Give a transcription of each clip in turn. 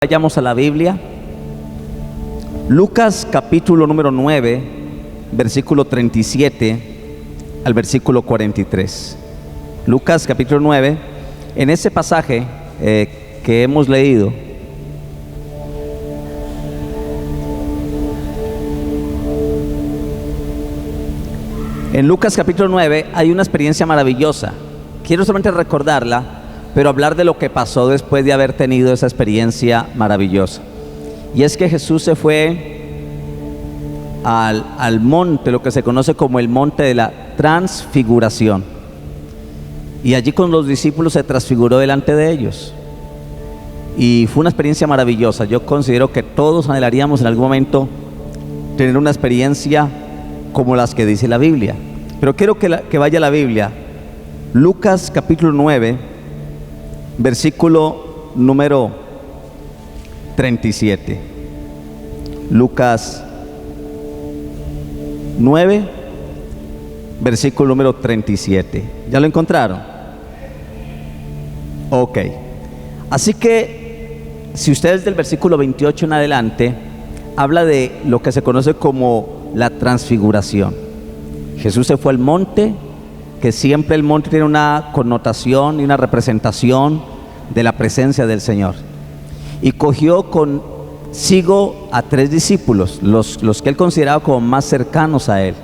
Vayamos a la Biblia. Lucas capítulo número 9, versículo 37 al versículo 43. Lucas capítulo 9, en ese pasaje que hemos leído, en Lucas capítulo 9 hay una experiencia maravillosa. Quiero solamente recordarla, pero hablar de lo que pasó después de haber tenido esa experiencia maravillosa. Y es que Jesús se fue al monte, lo que se conoce como el monte de la transfiguración, y allí con los discípulos se transfiguró delante de ellos, y fue una experiencia maravillosa. Yo considero que todos anhelaríamos en algún momento tener una experiencia como las que dice la Biblia. Pero quiero que vaya a la Biblia, Lucas capítulo 9, versículo número 37. Lucas 9, versículo número 37. ¿Ya lo encontraron? Ok. Así que, si ustedes del versículo 28 en adelante, habla de lo que se conoce como la transfiguración. Jesús se fue al monte, que siempre el monte tiene una connotación y una representación de la presencia del Señor, y cogió consigo a 3 discípulos, los que él consideraba como más cercanos a él,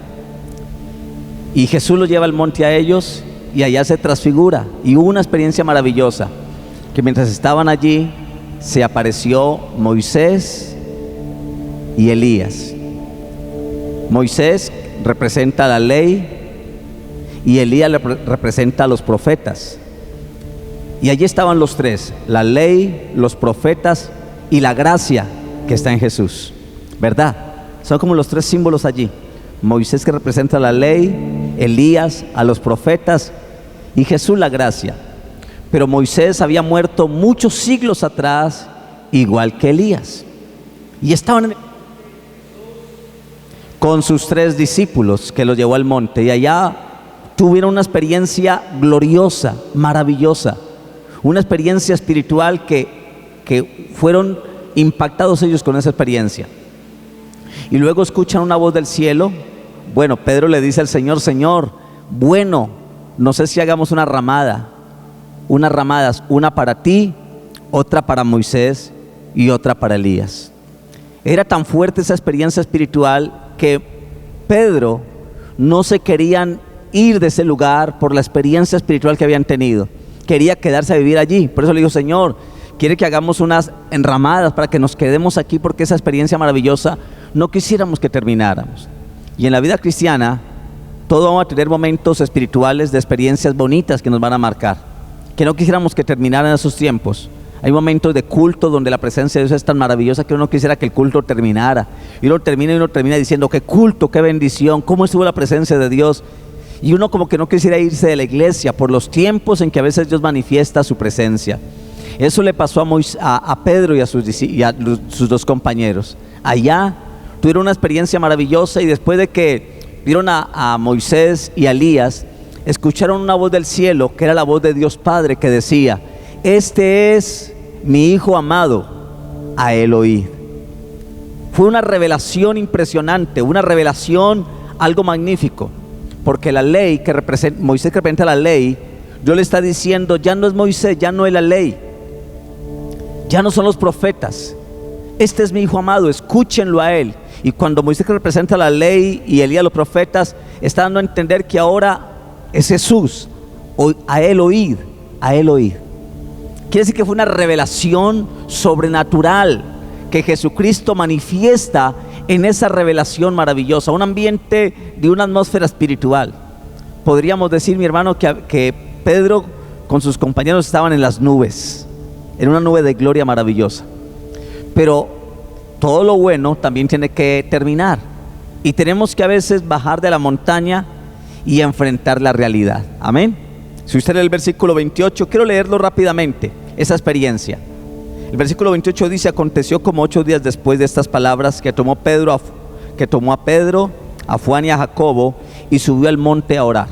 y Jesús los lleva al monte a ellos, y allá se transfigura. Y hubo una experiencia maravillosa, que mientras estaban allí se apareció Moisés y Elías. Moisés representa la ley y Elías representa a los profetas. Y allí estaban los tres: la ley, los profetas y la gracia que está en Jesús, ¿verdad? Son como los 3 símbolos allí. Moisés, que representa la ley, Elías a los profetas, y Jesús la gracia. Pero Moisés había muerto muchos siglos atrás, igual que Elías, y estaban con sus 3 discípulos que los llevó al monte, y allá tuvieron una experiencia gloriosa, maravillosa, una experiencia espiritual que fueron impactados ellos con esa experiencia. Y luego escuchan una voz del cielo. Bueno, Pedro le dice al Señor: Señor, bueno, no sé si hagamos unas ramadas, una para ti, otra para Moisés y otra para Elías. Era tan fuerte esa experiencia espiritual que Pedro no se querían ir de ese lugar por la experiencia espiritual que habían tenido. Quería quedarse a vivir allí. Por eso le digo: Señor, quiere que hagamos unas enramadas para que nos quedemos aquí, porque esa experiencia maravillosa no quisiéramos que termináramos. Y en la vida cristiana todos vamos a tener momentos espirituales de experiencias bonitas que nos van a marcar, que no quisiéramos que terminaran esos tiempos. Hay momentos de culto donde la presencia de Dios es tan maravillosa que uno quisiera que el culto terminara, y uno termina diciendo: qué culto, qué bendición, cómo estuvo la presencia de Dios. Y uno como que no quisiera irse de la iglesia por los tiempos en que a veces Dios manifiesta su presencia. Eso le pasó a Pedro y a sus 2 compañeros. Allá tuvieron una experiencia maravillosa, y después de que vieron a Moisés y a Elías, escucharon una voz del cielo, que era la voz de Dios Padre, que decía: este es mi Hijo amado, a él oíd. Fue una revelación impresionante, una revelación, algo magnífico, porque la ley que representa, Moisés, que representa la ley, Dios le está diciendo: ya no es Moisés, ya no es la ley, ya no son los profetas, este es mi Hijo amado, escúchenlo a él. Y cuando Moisés, que representa la ley, y Elías los profetas, está dando a entender que ahora es Jesús, a él oíd, a él oíd. Quiere decir que fue una revelación sobrenatural que Jesucristo manifiesta en esa revelación maravillosa, un ambiente de una atmósfera espiritual. Podríamos decir, mi hermano, que Pedro con sus compañeros estaban en las nubes, en una nube de gloria maravillosa. Pero todo lo bueno también tiene que terminar, y tenemos que a veces bajar de la montaña y enfrentar la realidad. Amén. Si usted lee el versículo 28, quiero leerlo rápidamente, esa experiencia. El versículo 28 dice: aconteció como 8 días después de estas palabras, que tomó a Pedro, a Juan y a Jacobo, y subió al monte a orar.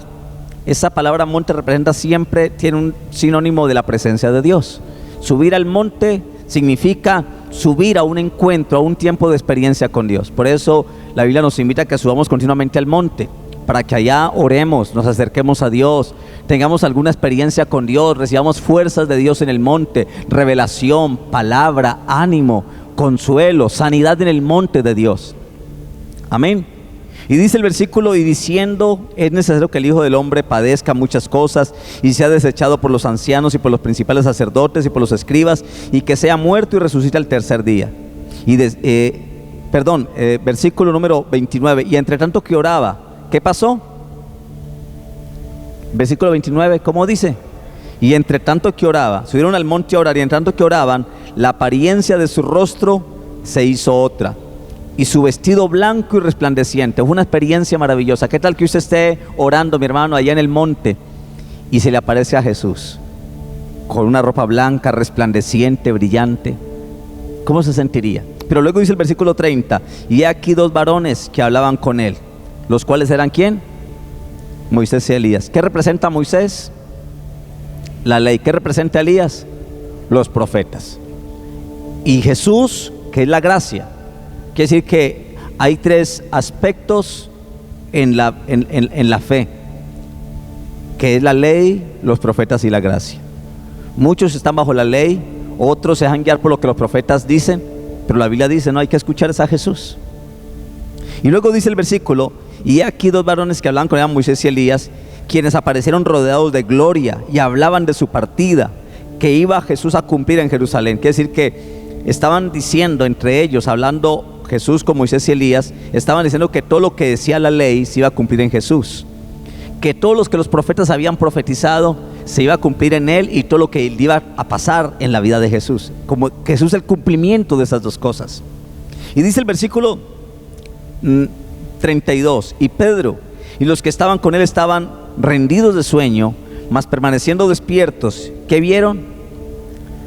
Esa palabra monte representa siempre, tiene un sinónimo de la presencia de Dios. Subir al monte significa subir a un encuentro, a un tiempo de experiencia con Dios. Por eso la Biblia nos invita a que subamos continuamente al monte, para que allá oremos, nos acerquemos a Dios, tengamos alguna experiencia con Dios, recibamos fuerzas de Dios en el monte, revelación, palabra, ánimo, consuelo, sanidad en el monte de Dios. Amén. Y dice el versículo: y diciendo, es necesario que el Hijo del Hombre padezca muchas cosas y sea desechado por los ancianos y por los principales sacerdotes y por los escribas, y que sea muerto y resucite al tercer día. Versículo número 29, y entre tanto que oraba, ¿qué pasó? Versículo 29, ¿cómo dice? Y entre tanto que oraba, subieron al monte a orar, y entre tanto que oraban, la apariencia de su rostro se hizo otra, y su vestido blanco y resplandeciente. Fue una experiencia maravillosa. ¿Qué tal que usted esté orando, mi hermano, allá en el monte, y se le aparece a Jesús con una ropa blanca, resplandeciente, brillante? ¿Cómo se sentiría? Pero luego dice el versículo 30, y he aquí dos varones que hablaban con él, los cuales eran ¿quién? Moisés y Elías. ¿Qué representa Moisés? La ley. ¿Qué representa Elías? Los profetas. Y Jesús, que es la gracia. Quiere decir que hay tres aspectos en la fe, que es la ley, los profetas y la gracia. Muchos están bajo la ley, otros se dejan guiar por lo que los profetas dicen, pero la Biblia dice: no, hay que escuchar a Jesús. Y luego dice el versículo: y aquí dos varones que hablaban con él, Moisés y Elías, quienes aparecieron rodeados de gloria y hablaban de su partida, que iba Jesús a cumplir en Jerusalén. Quiere decir que estaban diciendo entre ellos, hablando Jesús con Moisés y Elías, estaban diciendo que todo lo que decía la ley se iba a cumplir en Jesús, que todos los que los profetas habían profetizado se iba a cumplir en él, y todo lo que iba a pasar en la vida de Jesús, como Jesús el cumplimiento de esas dos cosas. Y dice el versículo 32, y Pedro y los que estaban con él estaban rendidos de sueño, mas permaneciendo despiertos. ¿Qué vieron?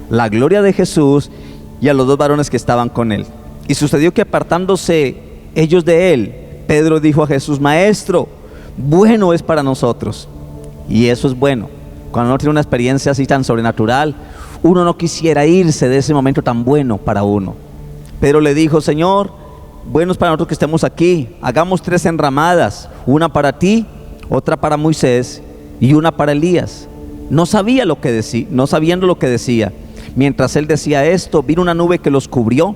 La gloria de Jesús y a los dos varones que estaban con él. Y sucedió que, apartándose ellos de él, Pedro dijo a Jesús: Maestro, bueno es para nosotros. Y eso es bueno. Cuando uno tiene una experiencia así tan sobrenatural, uno no quisiera irse de ese momento tan bueno para uno. Pedro le dijo: Señor, bueno es para nosotros que estemos aquí. Hagamos 3 enramadas, una para ti, otra para Moisés y una para Elías. No sabía lo que decía, no sabiendo lo que decía. Mientras él decía esto, vino una nube que los cubrió,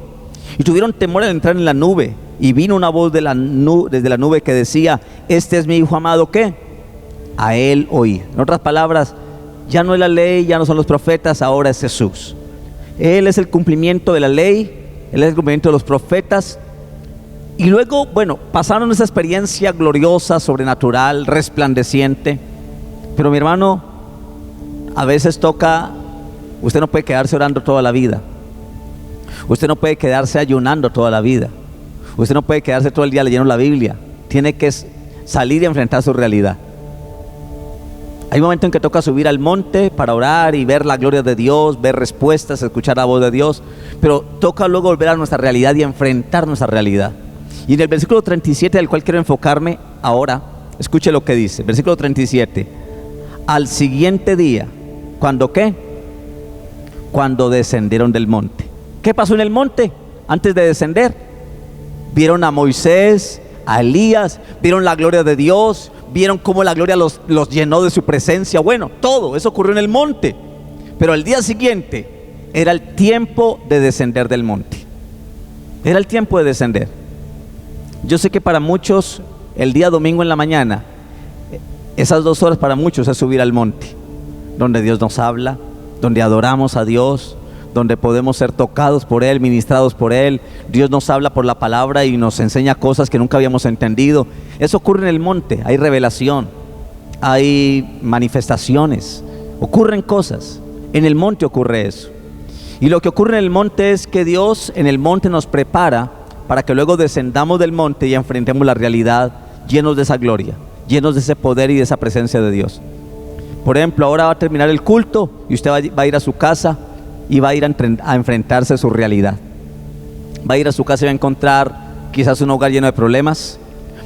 y tuvieron temor al entrar en la nube. Y vino una voz desde la nube que decía: este es mi Hijo amado, ¿qué? A él oír. En otras palabras, ya no es la ley, ya no son los profetas, ahora es Jesús. Él es el cumplimiento de la ley, Él es el cumplimiento de los profetas. Y luego, bueno, pasaron esa experiencia gloriosa, sobrenatural, resplandeciente. Pero mi hermano, a veces toca, usted no puede quedarse orando toda la vida. Usted no puede quedarse ayunando toda la vida. Usted no puede quedarse todo el día leyendo la Biblia. Tiene que salir y enfrentar su realidad. Hay un momento en que toca subir al monte para orar y ver la gloria de Dios, ver respuestas, escuchar la voz de Dios. Pero toca luego volver a nuestra realidad y enfrentar nuestra realidad. Y en el versículo 37, del cual quiero enfocarme ahora, escuche lo que dice. Versículo 37. Al siguiente día, ¿cuándo qué? Cuando descendieron del monte. ¿Qué pasó en el monte antes de descender? Vieron a Moisés, a Elías, vieron la gloria de Dios, vieron cómo la gloria los llenó de su presencia. Bueno, todo eso ocurrió en el monte. Pero al día siguiente era el tiempo de descender del monte. Era el tiempo de descender. Yo sé que para muchos el día domingo en la mañana, esas 2 horas para muchos es subir al monte, donde Dios nos habla, donde adoramos a Dios, donde podemos ser tocados por Él, ministrados por Él. Dios nos habla por la palabra y nos enseña cosas que nunca habíamos entendido. Eso ocurre en el monte, hay revelación, hay manifestaciones, ocurren cosas. En el monte ocurre eso. Y lo que ocurre en el monte es que Dios en el monte nos prepara para que luego descendamos del monte y enfrentemos la realidad llenos de esa gloria, llenos de ese poder y de esa presencia de Dios. Por ejemplo, ahora va a terminar el culto y usted va a ir a su casa y va a ir a enfrentarse a su realidad. Va a ir a su casa y va a encontrar quizás un hogar lleno de problemas.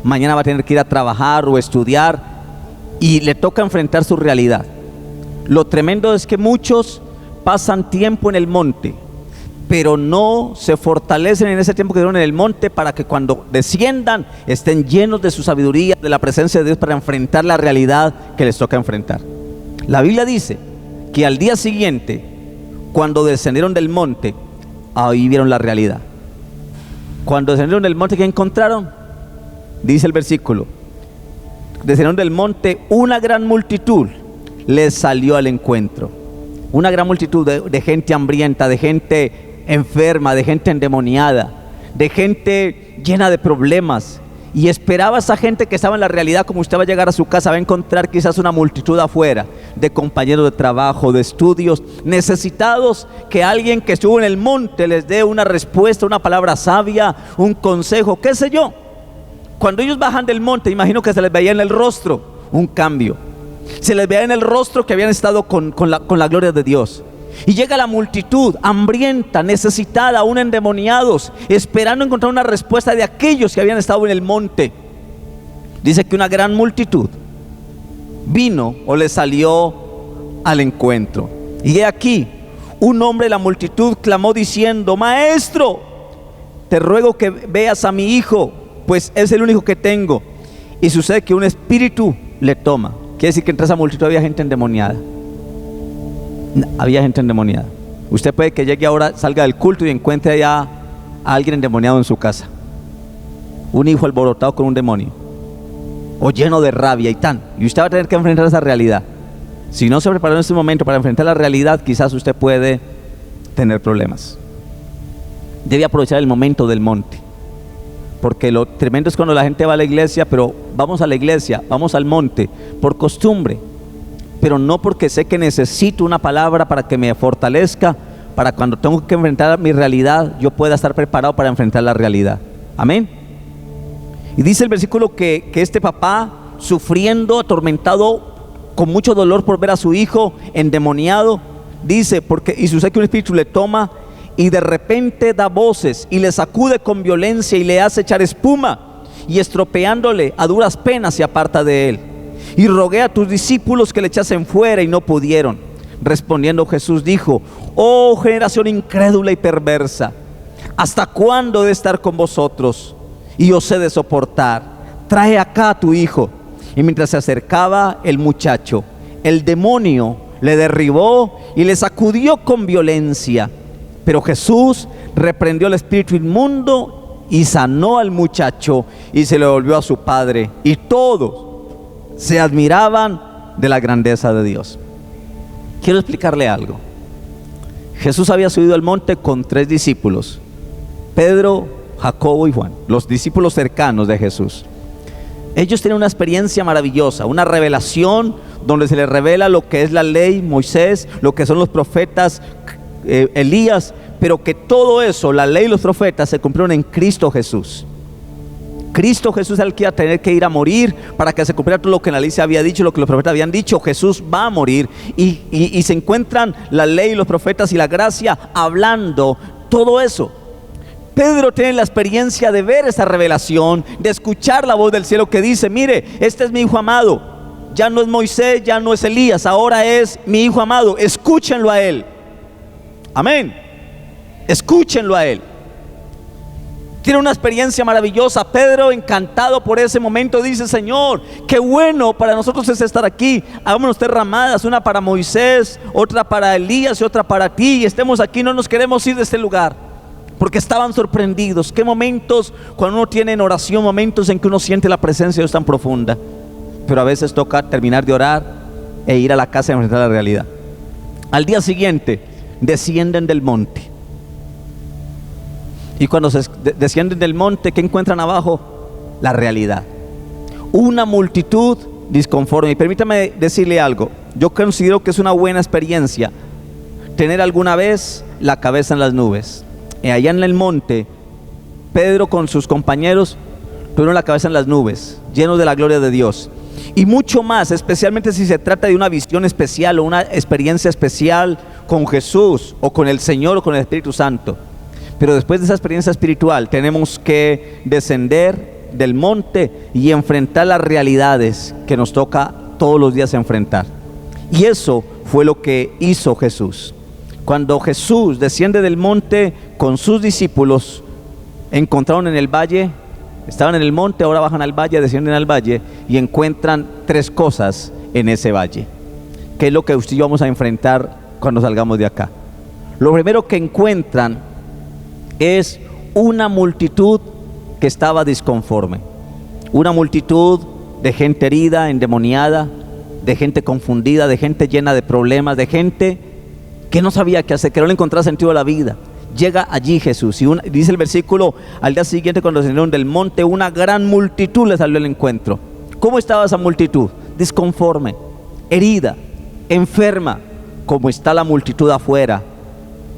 Mañana va a tener que ir a trabajar o estudiar y le toca enfrentar su realidad. Lo tremendo es que muchos pasan tiempo en el monte, pero no se fortalecen en ese tiempo que dieron en el monte para que cuando desciendan estén llenos de su sabiduría, de la presencia de Dios para enfrentar la realidad que les toca enfrentar. La Biblia dice que al día siguiente, cuando descendieron del monte, ahí vieron la realidad. Cuando descendieron del monte, ¿qué encontraron? Dice el versículo: descendieron del monte, una gran multitud les salió al encuentro. Una gran multitud de gente hambrienta, de gente enferma, de gente endemoniada, de gente llena de problemas. Y esperaba a esa gente que estaba en la realidad, como usted va a llegar a su casa, va a encontrar quizás una multitud afuera, de compañeros de trabajo, de estudios, necesitados que alguien que estuvo en el monte les dé una respuesta, una palabra sabia, un consejo, qué sé yo. Cuando ellos bajan del monte, imagino que se les veía en el rostro un cambio. Se les veía en el rostro que habían estado con la gloria de Dios. Y llega la multitud hambrienta, necesitada, aún endemoniados, esperando encontrar una respuesta de aquellos que habían estado en el monte. Dice que una gran multitud vino o le salió al encuentro. Y he aquí, un hombre de la multitud clamó diciendo: Maestro, te ruego que veas a mi hijo, pues es el único que tengo. Y sucede que un espíritu le toma. Quiere decir que entre esa multitud había gente endemoniada. Había gente endemoniada. Usted puede que llegue ahora, salga del culto y encuentre allá a alguien endemoniado en su casa. Un hijo alborotado con un demonio, o lleno de rabia y tan. Y usted va a tener que enfrentar esa realidad. Si no se preparó en este momento para enfrentar la realidad, quizás usted puede tener problemas. Debe aprovechar el momento del monte. Porque lo tremendo es cuando la gente va a la iglesia, pero vamos a la iglesia, vamos al monte por costumbre, pero no porque sé que necesito una palabra para que me fortalezca, para cuando tengo que enfrentar mi realidad, yo pueda estar preparado para enfrentar la realidad. Amén. Y dice el versículo que este papá, sufriendo, atormentado, con mucho dolor por ver a su hijo endemoniado, dice, y sucede que un espíritu le toma y de repente da voces y le sacude con violencia y le hace echar espuma, y estropeándole a duras penas se aparta de él. Y rogué a tus discípulos que le echasen fuera y no pudieron. Respondiendo Jesús dijo: Oh generación incrédula y perversa, ¿hasta cuándo he de estar con vosotros? Y os he de soportar. Trae acá a tu hijo. Y mientras se acercaba el muchacho, el demonio le derribó y le sacudió con violencia. Pero Jesús reprendió al espíritu inmundo y sanó al muchacho y se le volvió a su padre. Y todos se admiraban de la grandeza de Dios. Quiero explicarle algo. Jesús había subido al monte con 3 discípulos: Pedro, Jacobo y Juan, los discípulos cercanos de Jesús. Ellos tienen una experiencia maravillosa, una revelación donde se les revela lo que es la ley, Moisés, lo que son los profetas, Elías, pero que todo eso, la ley y los profetas, se cumplieron en Cristo Jesús. Cristo Jesús es el que iba a tener que ir a morir para que se cumpliera todo lo que la ley se había dicho, lo que los profetas habían dicho. Jesús va a morir y se encuentran la ley, los profetas y la gracia hablando todo eso. Pedro tiene la experiencia de ver esa revelación, de escuchar la voz del cielo que dice: mire, este es mi hijo amado, ya no es Moisés, ya no es Elías, ahora es mi hijo amado, escúchenlo a él. Amén, escúchenlo a él. Tiene una experiencia maravillosa. Pedro, encantado por ese momento, dice: Señor, qué bueno para nosotros es estar aquí. Hagámonos 3 ramadas, una para Moisés, otra para Elías y otra para ti, y estemos aquí, no nos queremos ir de este lugar. Porque estaban sorprendidos. Qué momentos cuando uno tiene en oración, momentos en que uno siente la presencia de Dios tan profunda, pero a veces toca terminar de orar e ir a la casa y enfrentar la realidad. Al día siguiente descienden del monte. Y cuando se descienden del monte, ¿qué encuentran abajo? La realidad. Una multitud disconforme. Y permítame decirle algo. Yo considero que es una buena experiencia tener alguna vez la cabeza en las nubes. Allá en el monte, Pedro con sus compañeros tuvieron la cabeza en las nubes, llenos de la gloria de Dios. Y mucho más, especialmente si se trata de una visión especial o una experiencia especial con Jesús o con el Señor o con el Espíritu Santo. Pero después de esa experiencia espiritual tenemos que descender del monte y enfrentar las realidades que nos toca todos los días enfrentar. Y eso fue lo que hizo Jesús. Cuando Jesús desciende del monte con sus discípulos, encontraron en el valle, estaban en el monte, ahora bajan al valle, descienden al valle y encuentran tres cosas en ese valle, que es lo que usted y yo vamos a enfrentar cuando salgamos de acá. Lo primero que encuentran es una multitud que estaba disconforme, una multitud de gente herida, endemoniada, de gente confundida, de gente llena de problemas, de gente que no sabía qué hacer, que no le encontraba sentido a la vida. Llega allí Jesús y dice el versículo: al día siguiente, cuando descendieron del monte, una gran multitud le salió al encuentro. ¿Cómo estaba esa multitud? Disconforme, herida, enferma, como está la multitud afuera,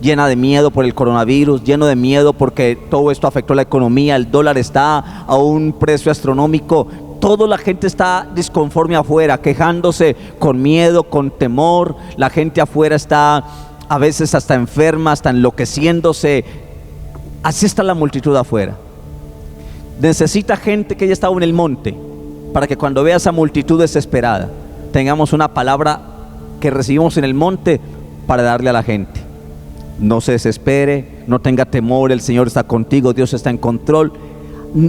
llena de miedo por el coronavirus, lleno de miedo porque todo esto afectó la economía, el dólar está a un precio astronómico. Toda la gente está disconforme afuera, quejándose, con miedo, con temor. La gente afuera está a veces hasta enferma, hasta enloqueciéndose. Así está la multitud afuera. Necesita gente que haya estado en el monte, para que cuando vea esa multitud desesperada, tengamos una palabra que recibimos en el monte para darle a la gente. No se desespere, no tenga temor, el Señor está contigo, Dios está en control.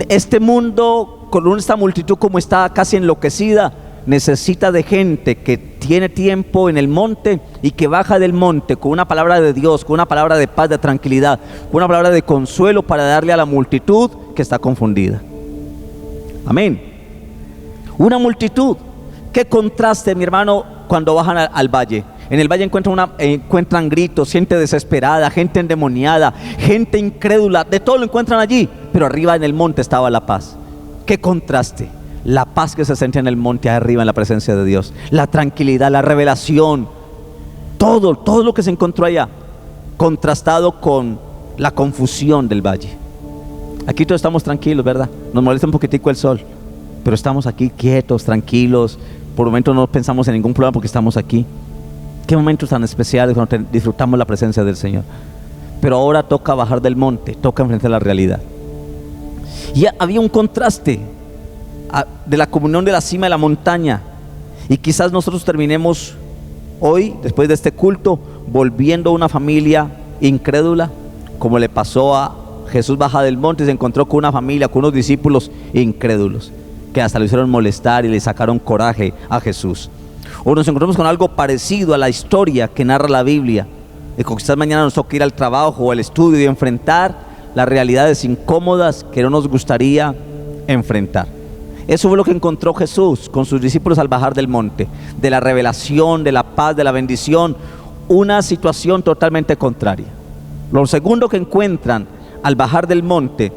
Este mundo, con esta multitud como está casi enloquecida, necesita de gente que tiene tiempo en el monte y que baja del monte con una palabra de Dios, con una palabra de paz, de tranquilidad, con una palabra de consuelo para darle a la multitud que está confundida. Amén. Una multitud. Qué contraste, mi hermano, cuando bajan al valle. En el valle encuentran gritos, gente desesperada, gente endemoniada, gente incrédula, de todo lo encuentran allí, pero arriba en el monte estaba la paz. Qué contraste, la paz que se sentía en el monte arriba en la presencia de Dios, la tranquilidad, la revelación, todo lo que se encontró allá, contrastado con la confusión del valle. Aquí todos estamos tranquilos, ¿verdad? Nos molesta un poquitico el sol, pero estamos aquí quietos, tranquilos. Por momentos no pensamos en ningún problema porque estamos aquí. Qué momentos tan especiales cuando disfrutamos la presencia del Señor. Pero ahora toca bajar del monte, toca enfrentar la realidad. Y había un contraste de la comunión de la cima de la montaña. Y quizás nosotros terminemos hoy, después de este culto, volviendo a una familia incrédula, como le pasó a Jesús. Baja del monte y se encontró con una familia, con unos discípulos incrédulos, que hasta lo hicieron molestar y le sacaron coraje a Jesús. O nos encontramos con algo parecido a la historia que narra la Biblia, de que quizás mañana nos toque ir al trabajo o al estudio y enfrentar las realidades incómodas que no nos gustaría enfrentar. Eso fue lo que encontró Jesús con sus discípulos al bajar del monte, de la revelación, de la paz, de la bendición. Una situación totalmente contraria. Lo segundo que encuentran al bajar del monte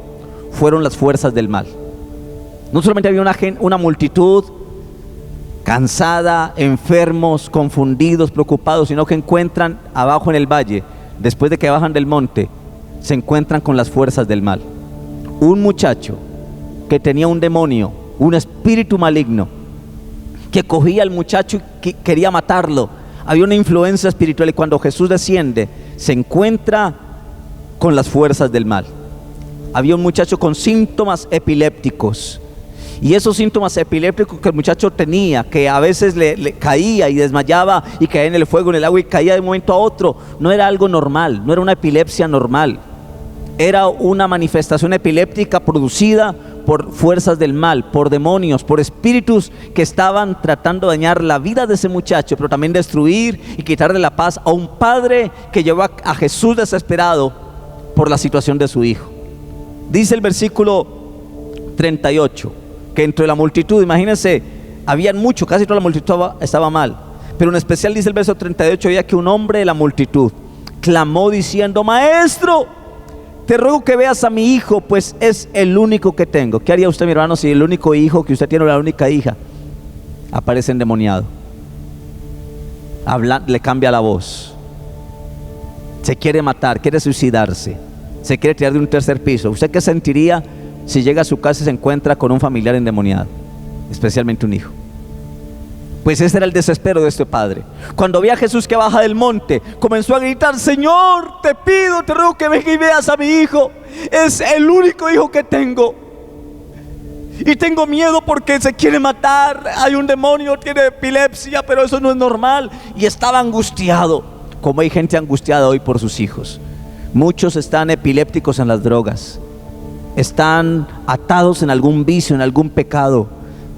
fueron las fuerzas del mal. No solamente había una multitud cansada, enfermos, confundidos, preocupados, sino que encuentran abajo en el valle, después de que bajan del monte, se encuentran con las fuerzas del mal. Un muchacho que tenía un demonio, un espíritu maligno, que cogía al muchacho y que quería matarlo. Había una influencia espiritual, y cuando Jesús desciende, se encuentra con las fuerzas del mal. Había un muchacho con síntomas epilépticos. Y esos síntomas epilépticos que el muchacho tenía, que a veces le caía y desmayaba y caía en el fuego, en el agua y caía de un momento a otro, no era algo normal, no era una epilepsia normal. Era una manifestación epiléptica producida por fuerzas del mal, por demonios, por espíritus que estaban tratando de dañar la vida de ese muchacho, pero también destruir y quitarle la paz a un padre que llevó a Jesús desesperado por la situación de su hijo. Dice el versículo 38, que entre la multitud, imagínense, habían mucho, casi toda la multitud estaba mal, pero en especial dice el verso 38, había que un hombre de la multitud clamó diciendo: Maestro, te ruego que veas a mi hijo, pues es el único que tengo. ¿Qué haría usted, mi hermano, si el único hijo que usted tiene o la única hija aparece endemoniado? Le cambia la voz, se quiere matar, quiere suicidarse, se quiere tirar de un tercer piso. ¿Usted qué sentiría si llega a su casa y se encuentra con un familiar endemoniado, especialmente un hijo? Pues ese era el desespero de este padre. Cuando ve a Jesús que baja del monte, comenzó a gritar: Señor, te pido, te ruego que vengas y veas a mi hijo. Es el único hijo que tengo. Y tengo miedo porque se quiere matar. Hay un demonio, tiene epilepsia, pero eso no es normal. Y estaba angustiado. cómo hay gente angustiada hoy por sus hijos. Muchos están epilépticos en las drogas, están atados en algún vicio, en algún pecado,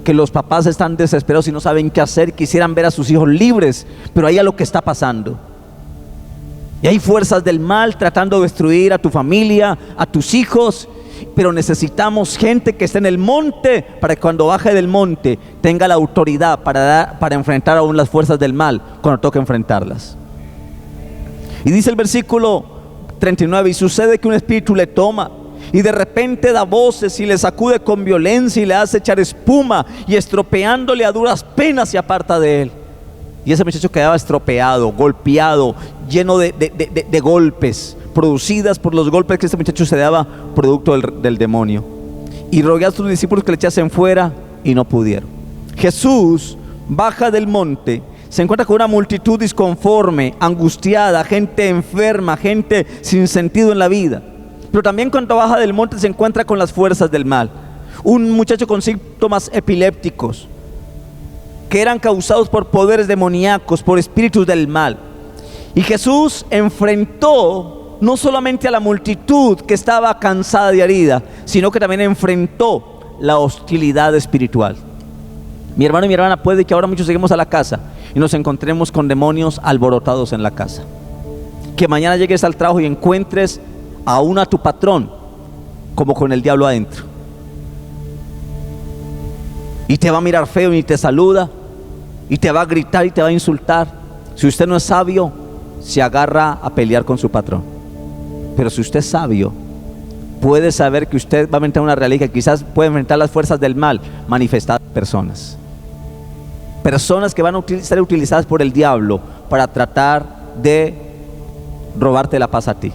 que los papás están desesperados y no saben qué hacer, quisieran ver a sus hijos libres, pero ahí es lo que está pasando. Y hay fuerzas del mal tratando de destruir a tu familia, a tus hijos, pero necesitamos gente que esté en el monte para que cuando baje del monte tenga la autoridad para enfrentar aún las fuerzas del mal cuando toque enfrentarlas. Y dice el versículo 39, y sucede que un espíritu le toma y de repente da voces y le sacude con violencia y le hace echar espuma y estropeándole a duras penas se aparta de él. Y ese muchacho quedaba estropeado, golpeado, lleno de golpes, producidas por los golpes que este muchacho se daba producto del demonio. Y rogué a sus discípulos que le echasen fuera y no pudieron. Jesús baja del monte, se encuentra con una multitud disconforme, angustiada, gente enferma, gente sin sentido en la vida. Pero también cuando baja del monte se encuentra con las fuerzas del mal. Un muchacho con síntomas epilépticos que eran causados por poderes demoníacos, por espíritus del mal. Y Jesús enfrentó no solamente a la multitud que estaba cansada y herida, sino que también enfrentó la hostilidad espiritual. Mi hermano y mi hermana, puede que ahora muchos lleguemos a la casa y nos encontremos con demonios alborotados en la casa. Que mañana llegues al trabajo y encuentres aún a tu patrón como con el diablo adentro. Y te va a mirar feo y te saluda, y te va a gritar y te va a insultar. Si usted no es sabio, se agarra a pelear con su patrón. Pero si usted es sabio, puede saber que usted va a enfrentar una realidad que quizás puede enfrentar las fuerzas del mal manifestadas en personas. Personas que van a ser utilizadas por el diablo para tratar de robarte la paz a ti,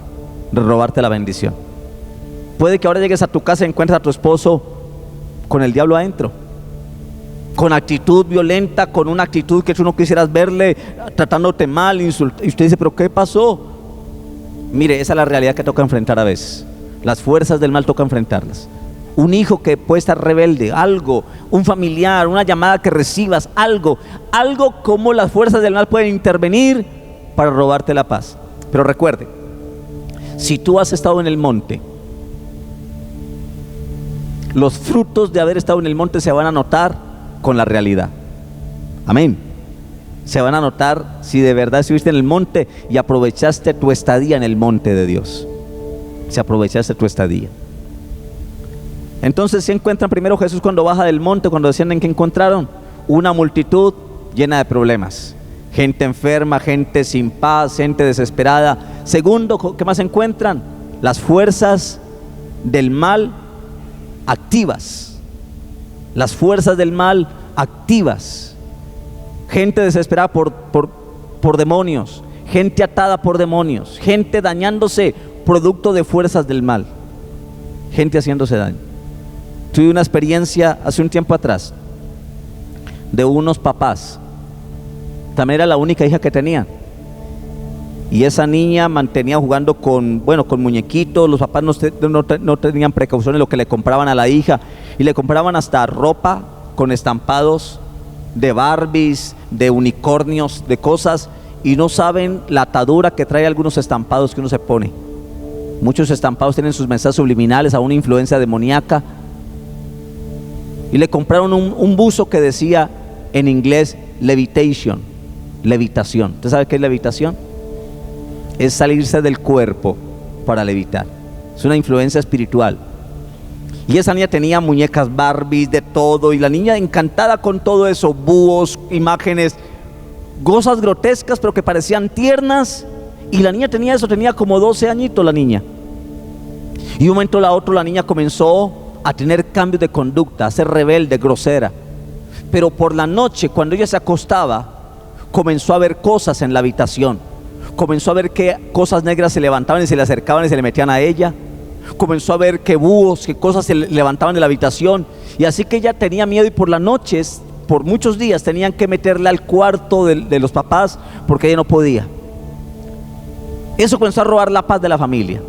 de robarte la bendición. Puede que ahora llegues a tu casa y encuentres a tu esposo con el diablo adentro, con actitud violenta, con una actitud que tú no quisieras verle, tratándote mal, insultando. Y usted dice, ¿pero qué pasó? Mire, esa es la realidad que toca enfrentar a veces. Las fuerzas del mal toca enfrentarlas. Un hijo que puede estar rebelde, algo, un familiar, una llamada que recibas, algo como las fuerzas del mal pueden intervenir para robarte la paz. Pero recuerde, si tú has estado en el monte, los frutos de haber estado en el monte se van a notar con la realidad. Amén. Se van a notar si de verdad estuviste en el monte y aprovechaste tu estadía en el monte de Dios. Si aprovechaste tu estadía. Entonces se encuentran primero Jesús cuando baja del monte, cuando descienden, ¿qué encontraron? Una multitud llena de problemas. Gente enferma, gente sin paz, gente desesperada. Segundo, ¿qué más encuentran? Las fuerzas del mal activas. Las fuerzas del mal activas. Gente desesperada por demonios, gente atada por demonios, gente dañándose producto de fuerzas del mal, gente haciéndose daño. Tuve una experiencia hace un tiempo atrás de unos papás. También era la única hija que tenía, y esa niña mantenía jugando con muñequitos. Los papás no tenían precauciones en lo que le compraban a la hija, y le compraban hasta ropa con estampados de Barbies, de unicornios, de cosas, y no saben la atadura que trae algunos estampados que uno se pone. Muchos estampados tienen sus mensajes subliminales a una influencia demoníaca. Y le compraron un buzo que decía en inglés levitation, levitación. ¿Usted sabe qué es levitación? Es salirse del cuerpo para levitar. Es una influencia espiritual. Y esa niña tenía muñecas Barbies, de todo, y la niña encantada con todo eso, búhos, imágenes, cosas grotescas pero que parecían tiernas. Y la niña tenía eso, tenía como 12 añitos la niña. Y un momento a otro la niña comenzó a tener cambios de conducta, a ser rebelde, grosera. Pero por la noche, cuando ella se acostaba, comenzó a ver cosas en la habitación. Comenzó a ver que cosas negras se levantaban y se le acercaban y se le metían a ella. Comenzó a ver que búhos, que cosas se levantaban de la habitación. Y así que ella tenía miedo, y por las noches, por muchos días, tenían que meterla al cuarto de los papás porque ella no podía. Eso comenzó a robar la paz de la familia.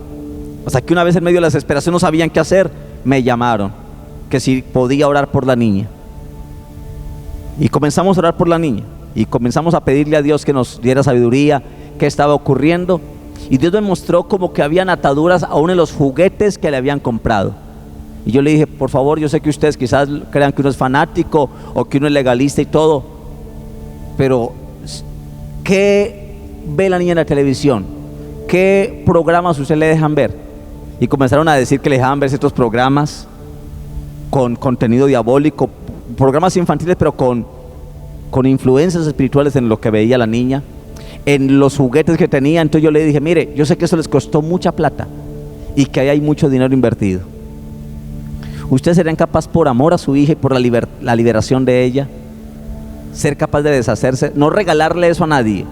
Hasta que una vez, en medio de la desesperación, no sabían qué hacer, me llamaron que si podía orar por la niña. Y comenzamos a orar por la niña, y comenzamos a pedirle a Dios que nos diera sabiduría, qué estaba ocurriendo. Y Dios me mostró como que habían ataduras aún en los juguetes que le habían comprado. Y yo le dije, por favor, yo sé que ustedes quizás crean que uno es fanático o que uno es legalista y todo, pero ¿qué ve la niña en la televisión? ¿Qué programas usted le dejan ver? Y comenzaron a decir que le dejaban ver ciertos programas con contenido diabólico, programas infantiles, pero con influencias espirituales en lo que veía la niña, en los juguetes que tenía. Entonces yo le dije, mire, yo sé que eso les costó mucha plata y que ahí hay mucho dinero invertido. ¿Ustedes serían capaz, por amor a su hija y por la liberación de ella, ser capaz de deshacerse? No regalarle eso a nadie,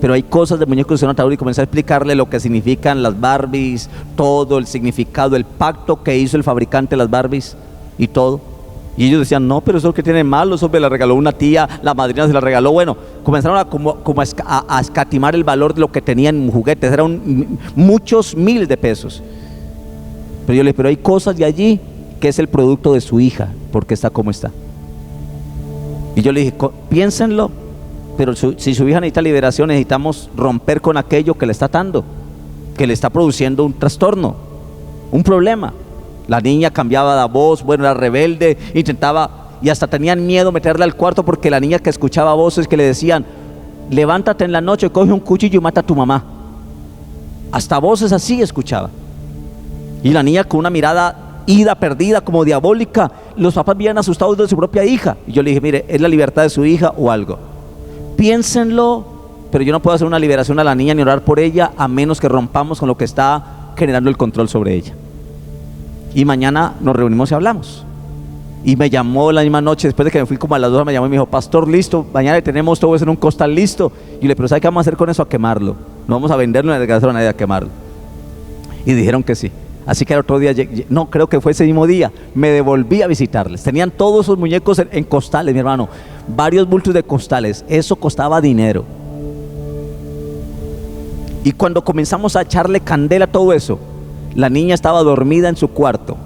pero hay cosas de muñecos de una atadura, y comencé a explicarle lo que significan las Barbies, todo el significado, el pacto que hizo el fabricante de las Barbies y todo. Y ellos decían, no, pero eso es lo que tiene malo, eso me la regaló una tía, la madrina se la regaló. Bueno, comenzaron a escatimar el valor de lo que tenían en juguetes, eran muchos miles de pesos. Pero yo le dije, pero hay cosas de allí que es el producto de su hija, porque está como está. Y yo le dije, piénsenlo, pero si su hija necesita liberación, necesitamos romper con aquello que le está atando, que le está produciendo un trastorno, un problema. La niña cambiaba de voz, bueno, era rebelde, intentaba, y hasta tenían miedo meterla al cuarto, porque la niña que escuchaba voces que le decían, levántate en la noche, coge un cuchillo y mata a tu mamá. Hasta voces así escuchaba. Y la niña con una mirada ida, perdida, como diabólica. Los papás bien asustados de su propia hija. Y yo le dije, mire, ¿es la libertad de su hija o algo? Piénsenlo, pero yo no puedo hacer una liberación a la niña ni orar por ella a menos que rompamos con lo que está generando el control sobre ella. Y mañana nos reunimos y hablamos. Y me llamó la misma noche, después de que me fui como a las 2, me llamó y me dijo, pastor, listo, mañana le tenemos todo eso en un costal listo. Y yo le dije, pero ¿sabe qué vamos a hacer con eso? A quemarlo. No vamos a venderlo ni a regalarlo a nadie, a quemarlo. Y dijeron que sí. Así que el otro día, no, creo que fue ese mismo día, me devolví a visitarles. Tenían todos esos muñecos en costales, mi hermano, varios bultos de costales. Eso costaba dinero. Y cuando comenzamos a echarle candela a todo eso, la niña estaba dormida en su cuarto.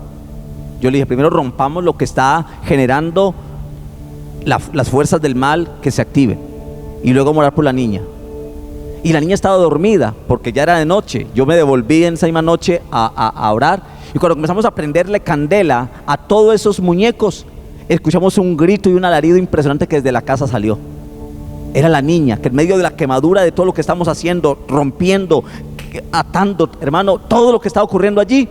Yo le dije, primero rompamos lo que está generando las fuerzas del mal, que se activen, y luego orar por la niña. Y la niña estaba dormida porque ya era de noche. Yo me devolví en esa misma noche a orar, y cuando comenzamos a prenderle candela a todos esos muñecos, escuchamos un grito y un alarido impresionante que desde la casa salió. Era la niña que en medio de la quemadura de todo lo que estamos haciendo, rompiendo, atando, hermano, todo lo que estaba ocurriendo allí,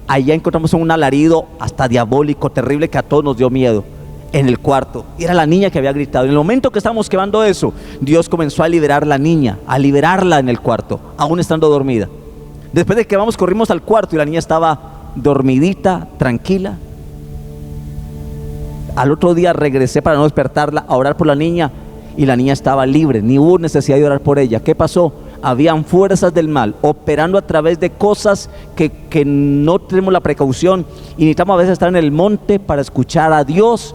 allá encontramos un alarido hasta diabólico, terrible, que a todos nos dio miedo. En el cuarto, y era la niña que había gritado. En el momento que estábamos quemando eso, Dios comenzó a liberar a la niña, a liberarla en el cuarto, aún estando dormida. Después de que corrimos al cuarto y la niña estaba dormidita, tranquila. Al otro día regresé para no despertarla, a orar por la niña, y la niña estaba libre, ni hubo necesidad de orar por ella. ¿Qué pasó? Habían fuerzas del mal operando a través de cosas que no tenemos la precaución, y necesitamos a veces estar en el monte para escuchar a Dios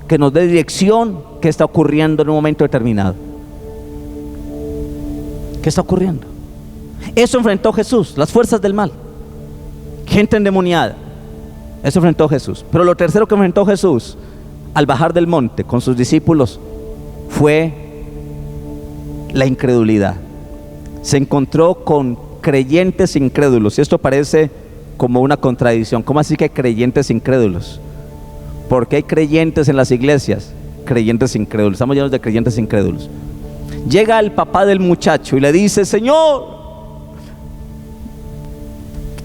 que nos dé dirección. ¿Qué está ocurriendo en un momento determinado? ¿Qué está ocurriendo? Eso enfrentó Jesús, las fuerzas del mal, gente endemoniada. Eso enfrentó Jesús. Pero lo tercero que enfrentó Jesús al bajar del monte con sus discípulos fue la incredulidad. Se encontró con creyentes incrédulos, y esto parece como una contradicción. ¿Cómo así que creyentes incrédulos? Porque hay creyentes en las iglesias, creyentes incrédulos. Estamos llenos de creyentes incrédulos. Llega el papá del muchacho y le dice, Señor,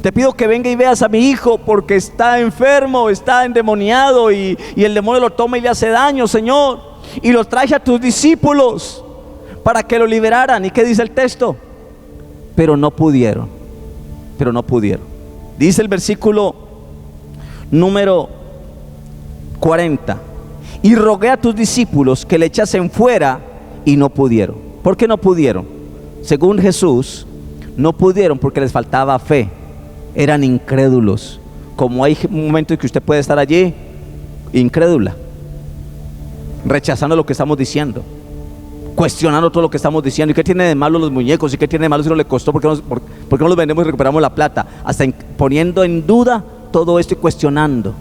te pido que venga y veas a mi hijo porque está enfermo, está endemoniado, y el demonio lo toma y le hace daño, Señor. Y lo traje a tus discípulos para que lo liberaran. ¿Y qué dice el texto? Pero no pudieron. Dice el versículo número 40, y rogué a tus discípulos que le echasen fuera, y no pudieron. ¿Por qué no pudieron? Según Jesús, no pudieron porque les faltaba fe. Eran incrédulos. Como hay momentos en que usted puede estar allí incrédula, rechazando lo que estamos diciendo, cuestionando todo lo que estamos diciendo. ¿Y qué tiene de malo los muñecos? ¿Y qué tiene de malo si no le costó? ¿Por qué no los vendemos y recuperamos la plata? Hasta poniendo en duda todo esto y cuestionando.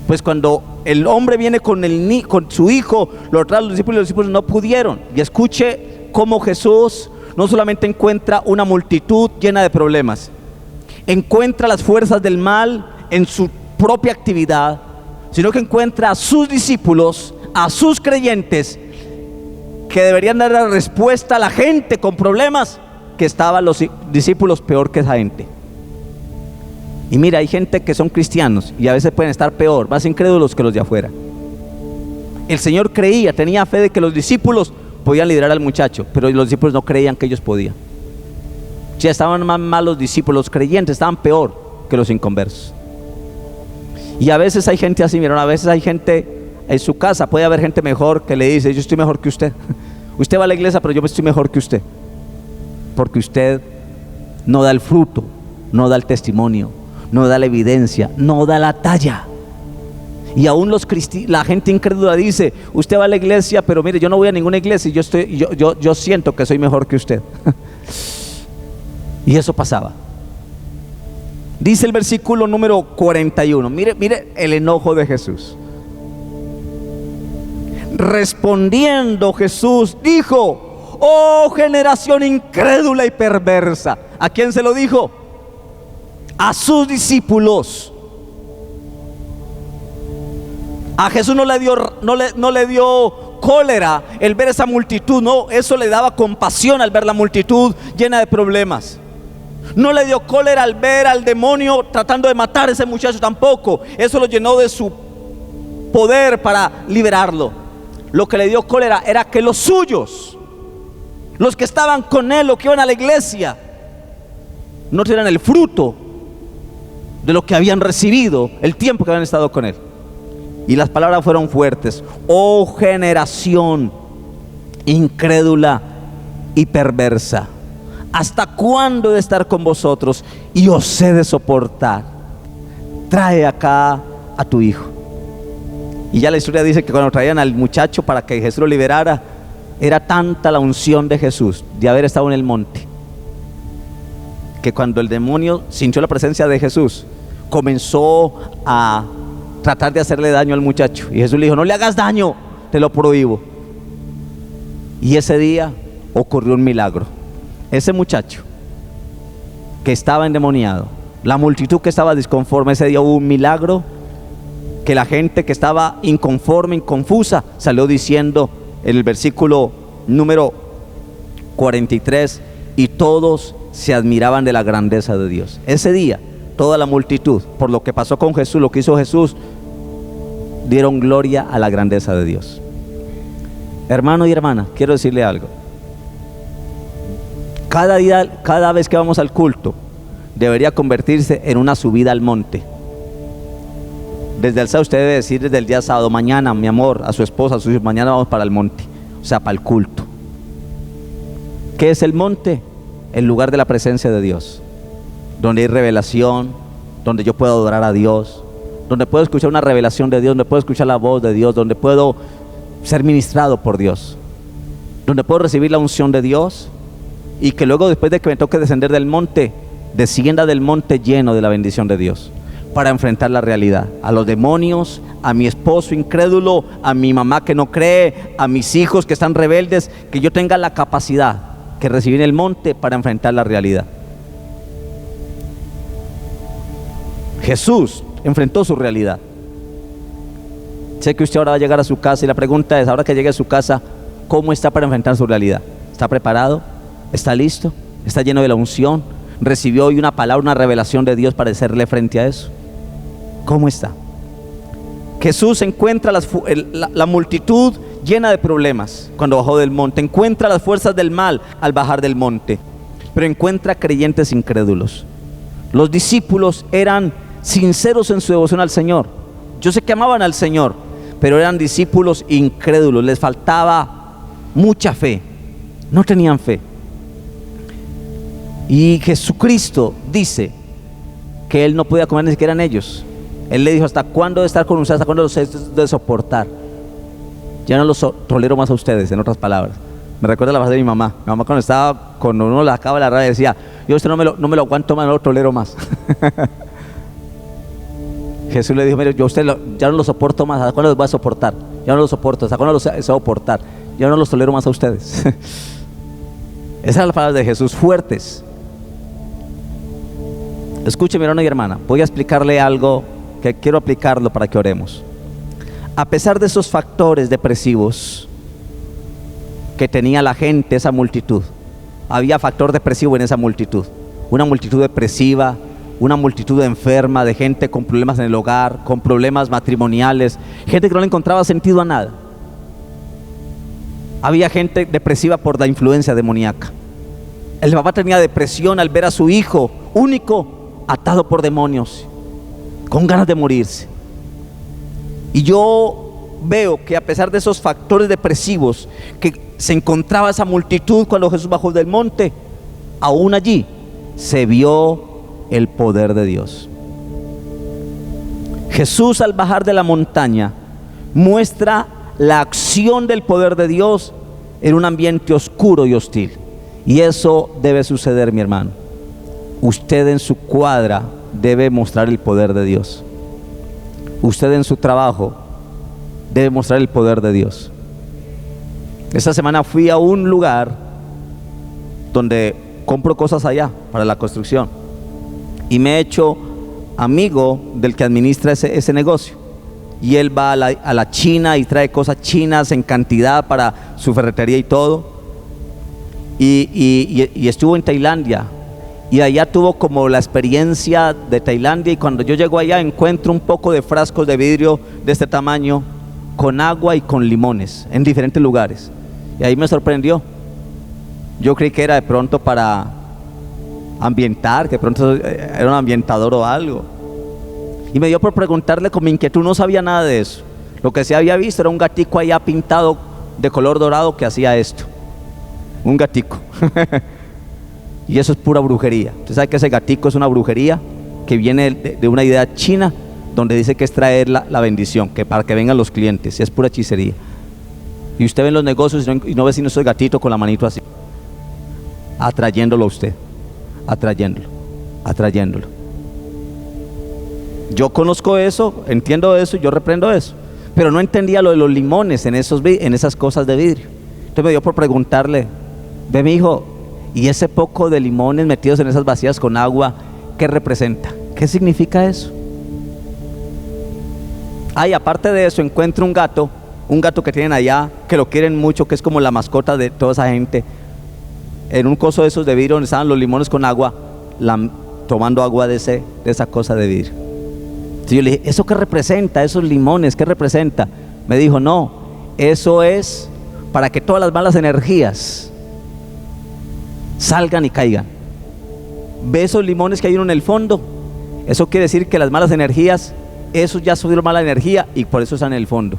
Pues cuando el hombre viene con su hijo, lo trae a los discípulos, y los discípulos no pudieron. Y escuche cómo Jesús no solamente encuentra una multitud llena de problemas, encuentra las fuerzas del mal en su propia actividad, sino que encuentra a sus discípulos, a sus creyentes, que deberían dar la respuesta a la gente con problemas, que estaban los discípulos peor que esa gente. Y mira, hay gente que son cristianos y a veces pueden estar peor, más incrédulos que los de afuera. El Señor creía, tenía fe de que los discípulos podían liderar al muchacho, pero los discípulos no creían que ellos podían. Ya estaban más mal los discípulos, los creyentes estaban peor que los inconversos. Y a veces hay gente así, miren, a veces hay gente en su casa, puede haber gente mejor que le dice: yo estoy mejor que usted. Usted va a la iglesia, pero yo estoy mejor que usted. Porque usted no da el fruto, no da el testimonio, no da la evidencia, no da la talla. Y aún la gente incrédula dice: usted va a la iglesia, pero mire, yo no voy a ninguna iglesia y yo siento que soy mejor que usted. Y eso pasaba. Dice el versículo número 41, mire el enojo de Jesús. Respondiendo Jesús dijo: oh generación incrédula y perversa. ¿A quién se lo dijo? A sus discípulos. A Jesús no le dio cólera el ver esa multitud, no, eso le daba compasión al ver la multitud llena de problemas. No le dio cólera al ver al demonio tratando de matar a ese muchacho tampoco. Eso lo llenó de su poder para liberarlo. Lo que le dio cólera era que los suyos, los que estaban con él, los que iban a la iglesia, no tuvieran el fruto de lo que habían recibido el tiempo que habían estado con él. Y las palabras fueron fuertes: oh generación incrédula y perversa, ¿hasta cuándo he de estar con vosotros y os he de soportar? Trae acá a tu hijo. Y ya la historia dice que cuando traían al muchacho para que Jesús lo liberara, era tanta la unción de Jesús de haber estado en el monte, que cuando el demonio sintió la presencia de Jesús, comenzó a tratar de hacerle daño al muchacho. Y Jesús le dijo: no le hagas daño, te lo prohíbo. Y ese día ocurrió un milagro. Ese muchacho que estaba endemoniado, la multitud que estaba disconforme, ese día hubo un milagro, que la gente que estaba inconforme, inconfusa, salió diciendo en el versículo número 43: y todos se admiraban de la grandeza de Dios. Ese día toda la multitud, por lo que pasó con Jesús, lo que hizo Jesús, dieron gloria a la grandeza de Dios. Hermano y hermana, quiero decirle algo. Cada día, cada vez que vamos al culto, debería convertirse en una subida al monte. Desde el sábado usted debe decir, desde el día sábado: mañana, mi amor, a su esposa, a sus hijos, mañana vamos para el monte, o sea, para el culto. ¿Qué es el monte? El lugar de la presencia de Dios, donde hay revelación, donde yo puedo adorar a Dios, donde puedo escuchar una revelación de Dios, donde puedo escuchar la voz de Dios, donde puedo ser ministrado por Dios, donde puedo recibir la unción de Dios, y que luego, después de que me toque descender del monte, descienda del monte lleno de la bendición de Dios, para enfrentar la realidad, a los demonios, a mi esposo incrédulo, a mi mamá que no cree, a mis hijos que están rebeldes, que yo tenga la capacidad que recibí en el monte para enfrentar la realidad. Jesús enfrentó su realidad. Sé que usted ahora va a llegar a su casa y la pregunta es: ahora que llegue a su casa, ¿cómo está para enfrentar su realidad? ¿Está preparado? ¿Está listo? ¿Está lleno de la unción? ¿Recibió hoy una palabra, una revelación de Dios para hacerle frente a eso? ¿Cómo está? Jesús encuentra la multitud llena de problemas cuando bajó del monte, encuentra las fuerzas del mal al bajar del monte, pero encuentra creyentes incrédulos. Los discípulos eran sinceros en su devoción al Señor. Yo sé que amaban al Señor, pero eran discípulos incrédulos, les faltaba mucha fe, no tenían fe. Y Jesucristo dice que Él no podía comer ni siquiera en ellos. Él le dijo: ¿hasta cuándo de estar con ustedes? ¿Hasta cuándo los he de soportar? Ya no los tolero más a ustedes, en otras palabras. Me recuerda la frase de mi mamá. Mi mamá, cuando uno la acaba la rabia, decía: yo usted no me lo aguanto más, no lo tolero más. Jesús le dijo: mire, yo a usted ya no lo soporto más. ¿Hasta cuándo los voy a soportar? Ya no los soporto. ¿Hasta cuándo los voy a soportar? Ya no los tolero más a ustedes. Esas eran las palabras de Jesús, fuertes. Escuche, mi hermano y hermana, voy a explicarle algo que quiero aplicarlo para que oremos. A pesar de esos factores depresivos que tenía la gente, esa multitud, había factor depresivo en esa multitud. Una multitud depresiva, una multitud enferma, de gente con problemas en el hogar, con problemas matrimoniales, gente que no le encontraba sentido a nada. Había gente depresiva por la influencia demoníaca. El papá tenía depresión al ver a su hijo único atado por demonios, con ganas de morirse. Y yo veo que a pesar de esos factores depresivos que se encontraba esa multitud cuando Jesús bajó del monte, aún allí se vio el poder de Dios. Jesús, al bajar de la montaña, muestra la acción del poder de Dios en un ambiente oscuro y hostil. Y eso debe suceder, mi hermano. Usted en su cuadra debe mostrar el poder de Dios. Usted en su trabajo debe mostrar el poder de Dios. Esta semana fui a un lugar donde compro cosas allá para la construcción y me he hecho amigo del que administra ese negocio. Y él va a la China y trae cosas chinas en cantidad para su ferretería y todo. Y estuvo en Tailandia y allá tuvo como la experiencia de Tailandia. Y cuando yo llego allá encuentro un poco de frascos de vidrio de este tamaño con agua y con limones en diferentes lugares. Y ahí me sorprendió. Yo creí que era de pronto para ambientar, que de pronto era un ambientador o algo. Y me dio por preguntarle con mi inquietud, no sabía nada de eso. Lo que se había visto era un gatico allá pintado de color dorado que hacía esto. Un gatico. Y eso es pura brujería. Usted sabe que ese gatico es una brujería que viene de una idea china, donde dice que es traer la bendición, que para que vengan los clientes. Es pura hechicería. Y usted ve en los negocios y no ve sino ese gatito con la manito así, atrayéndolo a usted, atrayéndolo. Yo conozco eso, entiendo eso, yo reprendo eso, pero no entendía lo de los limones en esas cosas de vidrio. Entonces me dio por preguntarle, ve mi hijo, y ese poco de limones metidos en esas vacías con agua, ¿qué representa? ¿Qué significa eso? Ay, aparte de eso, encuentro un gato que tienen allá, que lo quieren mucho, que es como la mascota de toda esa gente, en un coso de esos de vidrio donde estaban los limones con agua, tomando agua de esa cosa de vidrio. Entonces yo le dije, ¿eso qué representa? Esos limones, ¿qué representa? Me dijo, no, eso es para que todas las malas energías salgan y caigan. ¿Ve esos limones que hay uno en el fondo? Eso quiere decir que las malas energías, esos ya subieron mala energía y por eso están en el fondo.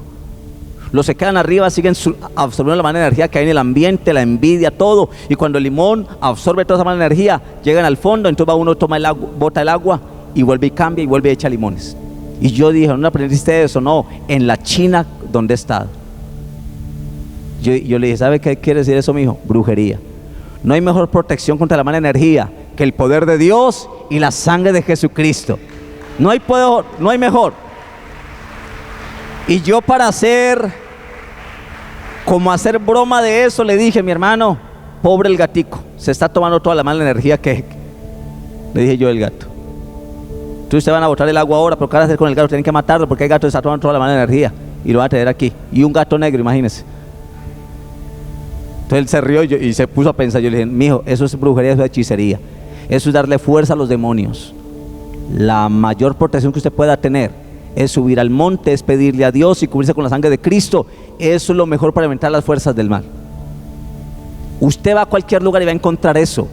Los que quedan arriba siguen absorbiendo la mala energía que hay en el ambiente, la envidia, todo. Y cuando el limón absorbe toda esa mala energía, llegan al fondo, entonces va uno, toma el agua, bota el agua y vuelve y cambia y vuelve y echa limones. Y yo dije, ¿no aprendiste eso? No, en la China donde he estado. Yo le dije, ¿sabe qué quiere decir eso, mijo? Brujería. No hay mejor protección contra la mala energía que el poder de Dios y la sangre de Jesucristo. No hay poder, no hay mejor. Y yo, para hacer broma de eso, le dije, mi hermano, pobre el gatico, se está tomando toda la mala energía que le dije yo al gato. Entonces ustedes van a botar el agua ahora, pero ¿qué van a hacer con el gato? Tienen que matarlo porque el gato está tomando toda la mala energía y lo van a tener aquí. Y un gato negro, imagínense. Entonces él se rió y se puso a pensar. Yo le dije, mijo, eso es brujería, eso es hechicería. Eso es darle fuerza a los demonios. La mayor protección que usted pueda tener es subir al monte, es pedirle a Dios y cubrirse con la sangre de Cristo. Eso es lo mejor para aumentar las fuerzas del mal. Usted va a cualquier lugar y va a encontrar eso.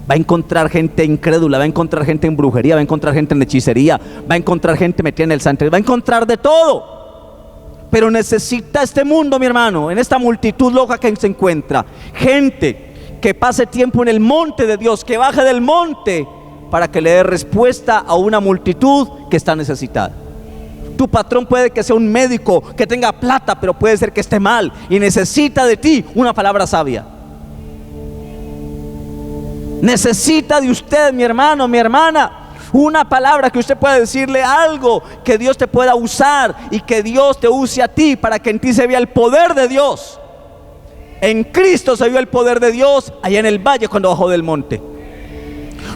Va a encontrar gente incrédula, va a encontrar gente en brujería, va a encontrar gente en hechicería, va a encontrar gente metida en el santería, va a encontrar de todo. Pero necesita este mundo, mi hermano, en esta multitud loca que se encuentra, gente que pase tiempo en el monte de Dios, que baje del monte para que le dé respuesta a una multitud que está necesitada. Tu patrón puede que sea un médico, que tenga plata, pero puede ser que esté mal y necesita de ti una palabra sabia. Necesita de usted, mi hermano, mi hermana, una palabra que usted pueda decirle, algo que Dios te pueda usar y que Dios te use a ti para que en ti se vea el poder de Dios. En Cristo se vio el poder de Dios allá en el valle cuando bajó del monte.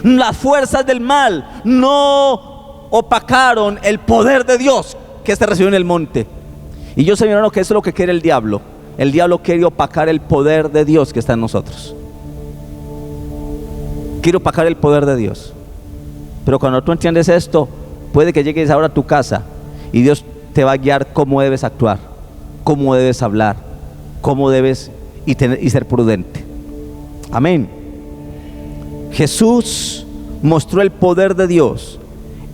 Las fuerzas del mal no opacaron el poder de Dios que recibió en el monte. Y yo sé, mi hermano, que eso es lo que quiere el diablo. El diablo quiere opacar el poder de Dios que está en nosotros. Quiere opacar el poder de Dios. Pero cuando tú entiendes esto, puede que llegues ahora a tu casa y Dios te va a guiar cómo debes actuar, cómo debes hablar, cómo debes y ser prudente. Amén. Jesús mostró el poder de Dios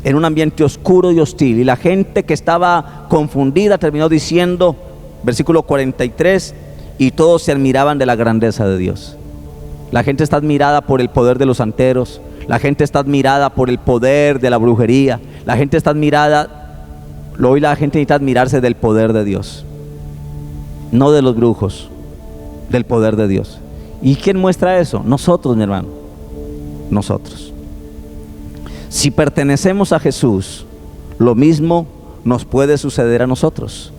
en un ambiente oscuro y hostil, y la gente que estaba confundida terminó diciendo, versículo 43, y todos se admiraban de la grandeza de Dios. La gente está admirada por el poder de los santeros, la gente está admirada por el poder de la brujería, la gente está admirada, hoy la gente necesita admirarse del poder de Dios, no de los brujos, del poder de Dios. ¿Y quién muestra eso? Nosotros, mi hermano, nosotros. Si pertenecemos a Jesús, lo mismo nos puede suceder a nosotros.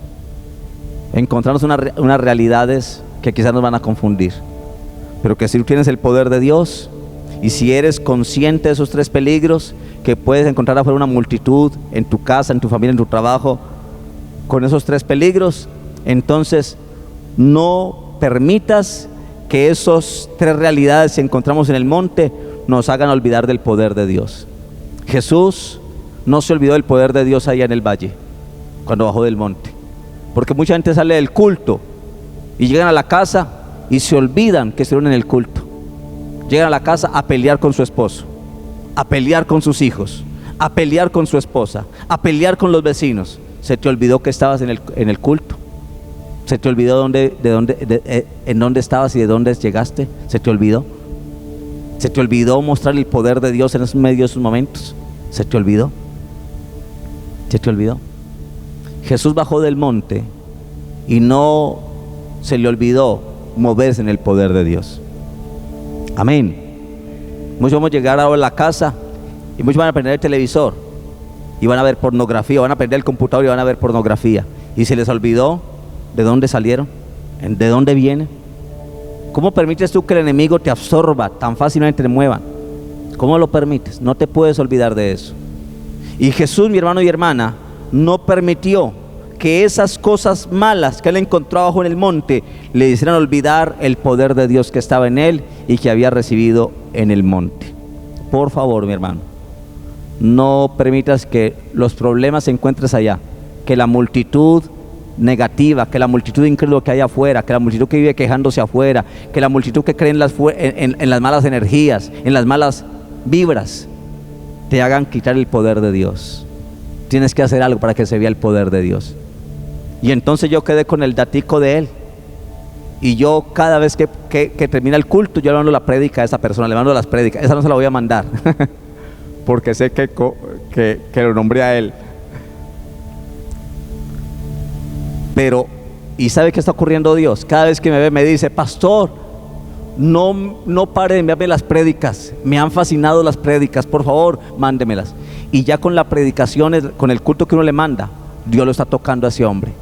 Encontrarnos unas realidades que quizás nos van a confundir, pero que si tú tienes el poder de Dios y si eres consciente de esos tres peligros que puedes encontrar afuera, una multitud, en tu casa, en tu familia, en tu trabajo, con esos tres peligros, entonces no permitas que esos tres realidades que encontramos en el monte nos hagan olvidar del poder de Dios. Jesús no se olvidó del poder de Dios allá en el valle cuando bajó del monte, porque mucha gente sale del culto y llegan a la casa y se olvidan que estuvieron en el culto. Llegan a la casa a pelear con su esposo, a pelear con sus hijos, a pelear con su esposa, a pelear con los vecinos. Se te olvidó que estabas en el culto. Se te olvidó en dónde estabas y de dónde llegaste. Se te olvidó. Se te olvidó mostrar el poder de Dios en esos medios, de esos momentos. Se te olvidó. Se te olvidó. Jesús bajó del monte y no se le olvidó moverse en el poder de Dios. Amén. Muchos vamos a llegar ahora a la casa y muchos van a prender el televisor y van a ver pornografía, van a prender el computador y van a ver pornografía, y se les olvidó de dónde salieron, de dónde vienen. ¿Cómo permites tú que el enemigo te absorba tan fácilmente, te muevan? ¿Cómo lo permites? No te puedes olvidar de eso. Y Jesús, mi hermano y hermana, no permitió que esas cosas malas que él encontró abajo en el monte le hicieran olvidar el poder de Dios que estaba en él y que había recibido en el monte. Por favor, mi hermano, no permitas que los problemas se encuentres allá, que la multitud negativa, que la multitud incrédula que hay afuera, que la multitud que vive quejándose afuera, que la multitud que cree en las malas energías, en las malas vibras, te hagan quitar el poder de Dios. Tienes que hacer algo para que se vea el poder de Dios. Y entonces yo quedé con el datico de él, y yo cada vez que termina el culto, yo le mando la prédica a esa persona, le mando las prédicas. Esa no se la voy a mandar porque sé que lo nombré a él. Pero, ¿y sabe qué está ocurriendo Dios? Cada vez que me ve me dice: pastor, no pare de enviarme las prédicas, me han fascinado las prédicas, por favor, mándemelas. Y ya con la predicación, con el culto que uno le manda, Dios lo está tocando a ese hombre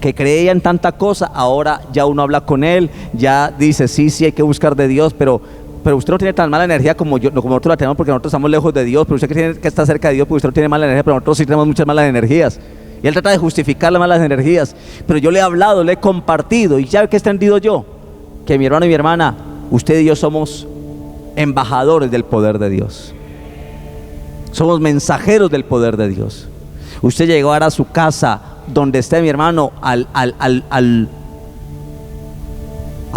que creía en tanta cosa. Ahora ya uno habla con él, ya dice: sí, hay que buscar de Dios, pero usted no tiene tan mala energía como nosotros la tenemos, porque nosotros estamos lejos de Dios. Pero usted que tiene que estar cerca de Dios, porque usted no tiene mala energía, pero nosotros sí tenemos muchas malas energías. Y él trata de justificar las malas energías, pero yo le he hablado, le he compartido. ¿Y sabe qué he entendido yo? Que mi hermano y mi hermana, usted y yo somos embajadores del poder de Dios. Somos mensajeros del poder de Dios. Usted llegó ahora a su casa, donde esté, mi hermano, al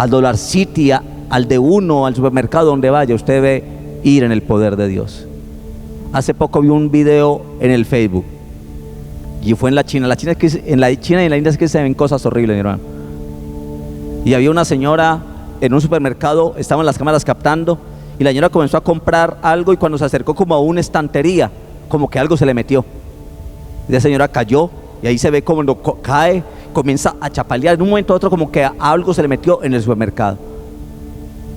Dollar City, al de uno, al supermercado, donde vaya, usted ve ir en el poder de Dios. Hace poco vi un video en el Facebook, y fue en la China. En la China y en la India es que se ven cosas horribles, mi hermano. Y había una señora en un supermercado, estaban las cámaras captando, y la señora comenzó a comprar algo, y cuando se acercó como a una estantería, como que algo se le metió, y la señora cayó, y ahí se ve como cuando cae, comienza a chapalear. En un momento a otro como que algo se le metió en el supermercado.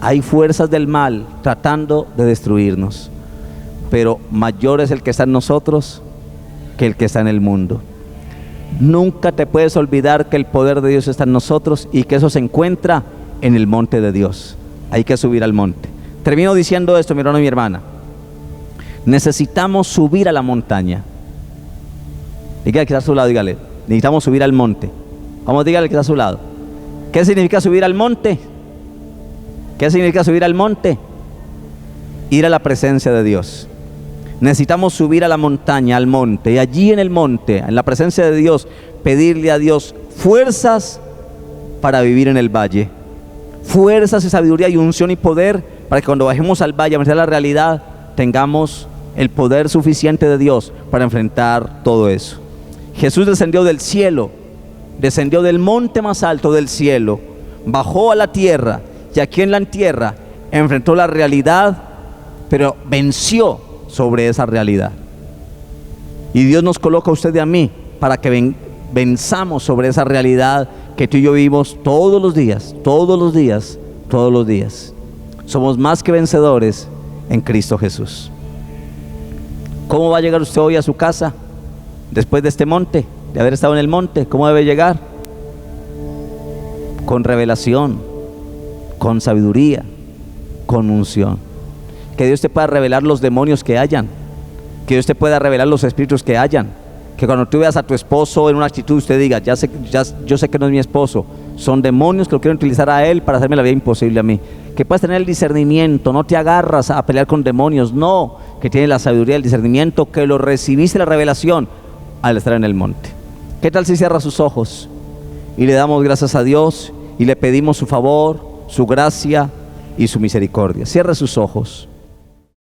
Hay fuerzas del mal tratando de destruirnos, pero mayor es el que está en nosotros que el que está en el mundo. Nunca te puedes olvidar que el poder de Dios está en nosotros y que eso se encuentra en el monte de Dios. Hay que subir al monte. Termino diciendo esto, mi hermano y mi hermana. Necesitamos subir a la montaña. Dígale que está a su lado, dígale. Necesitamos subir al monte. Vamos, dígale que está a su lado. ¿Qué significa subir al monte? ¿Qué significa subir al monte? Ir a la presencia de Dios. Necesitamos subir a la montaña, al monte, y allí en el monte, en la presencia de Dios, pedirle a Dios fuerzas para vivir en el valle. Fuerzas y sabiduría y unción y poder para que cuando bajemos al valle a enfrentar la realidad, tengamos el poder suficiente de Dios para enfrentar todo eso. Jesús descendió del cielo, descendió del monte más alto del cielo, bajó a la tierra y aquí en la tierra enfrentó la realidad, pero venció sobre esa realidad. Y Dios nos coloca a usted y a mí para que venzamos sobre esa realidad que tú y yo vivimos todos los días, todos los días, todos los días. Somos más que vencedores en Cristo Jesús. ¿Cómo va a llegar usted hoy a su casa después de este monte, de haber estado en el monte? ¿Cómo debe llegar? Con revelación, con sabiduría, con unción. Que Dios te pueda revelar los demonios que hayan, que Dios te pueda revelar los espíritus que hayan, que cuando tú veas a tu esposo en una actitud usted diga, yo sé que no es mi esposo, son demonios que lo quieren utilizar a él para hacerme la vida imposible a mí. Que puedas tener el discernimiento, no te agarras a pelear con demonios, no, que tienes la sabiduría, el discernimiento, que lo recibiste la revelación al estar en el monte. ¿Qué tal si cierra sus ojos y le damos gracias a Dios y le pedimos su favor, su gracia y su misericordia? Cierre sus ojos.